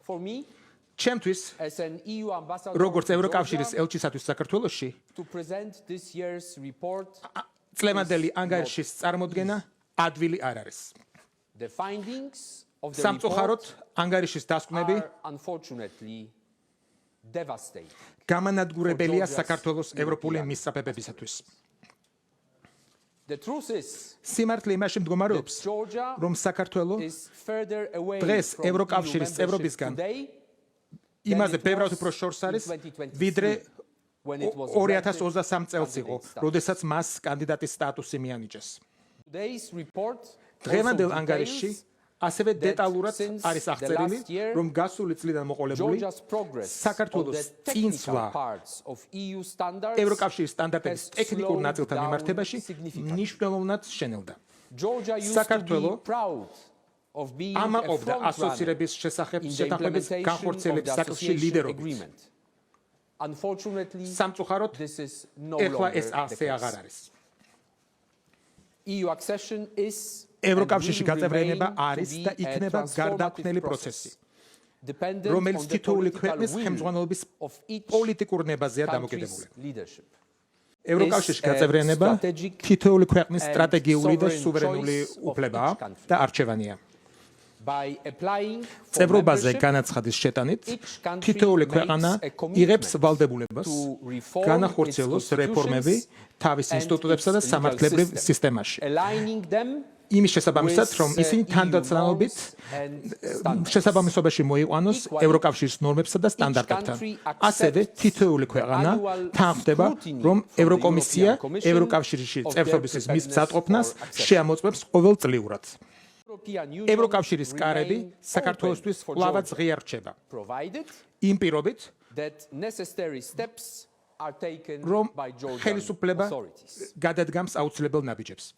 for me ჩემთვის as an EU ambassador როგორც to ევროკავშირის Georgia, ელჩისათვის საქართველოში to present this year's report. წლევანდელი ანგარიშის წარმოდგენა ადვილი არ არის. The findings of the სამწუხაროდ report ანგარიშის დასკვნები are unfortunately devastating. გამანადგურებელია საქართველოს ევროპული მისწრაფებებისათვის. The truth is სიმართლე იმაში მდგომარეობს, Georgia რომ საქართველო is further away დღეს from ევროკავშირის EU წევრობისგან membership today იმაზე than it ბევრად was უფრო შორს არის, in 2023, ვიდრე when it was granted 2023 წელს იყო, candidate status. როდესაც მას კანდიდატის სტატუსი მიანიჭეს. Today's report დღევანდელ also ანგარიშში details ასევე დეტალურად since არის the აღწერილი, last year, რომ გასული წლიდან მოყოლებული Georgia's progress on საქართველოს the წინსვლა technical parts of EU standards ევროკავშირის სტანდარტების has ტექნიკურ slowed ნაწილთან down მიმართებაში significantly. მნიშვნელოვნად შენელდა. Georgia used to საქართველო be proud of being a ამაყობდა front runner ასოცირების შესახებ in the შეთანხმების implementation of განხორციელების the საკითხში association ლიდერობით. agreement. Unfortunately, სამწუხაროდ this is no ეხლა longer ეს the ასე აღარ case. არის. EU accession is ევროკავშირში and will გაწევრიანება remain to არის be და a იქნება გარდაქმნელი transformative პროცესი, process, dependent რომელიც on the თითოეული political ქვეყნის will ხელმძღვანელობის of each პოლიტიკურ ნებაზეა country's დამოკიდებული. leadership. ევროკავშირში This, გაწევრიანება strategic თითოეული ქვეყნის and სტრატეგიული და sovereign სუვერენული choice of უფლებაა each country. და არჩევანია. By applying for წევრობაზე membership, განაცხადის შეტანით each country თითოეული makes ქვეყანა a commitment იღებს ვალდებულებას to reform განახორციელოს its რეფორმები თავის and ინსტიტუტებსა და its legal სამართლებრივ system, სისტემაში. aligning them იმის შესაბამისად, რომ with, ისინი EU თანდათანობით norms and standards. შესაბამისობაში მოიყვანოს Equally, ევროკავშირის ნორმებსა და სტანდარტებთან. country ასევე accepts თითოეული ქვეყანა annual თანხმდება, scrutiny რომ from the ევროკომისია European Commission ევროკავშირში of წევრობის their მის preparedness წატყოფნას for accession. შეამოწმებს ყოველწლიურად. European Union ევროკავშირის კარები remain საქართველოსთვის open for კვლავაც Georgia, ღია რჩება. provided იმ პირობით, that necessary steps are taken რომ by Georgian ხელისუფლება authorities. გადადგამს აუცილებელ ნაბიჯებს.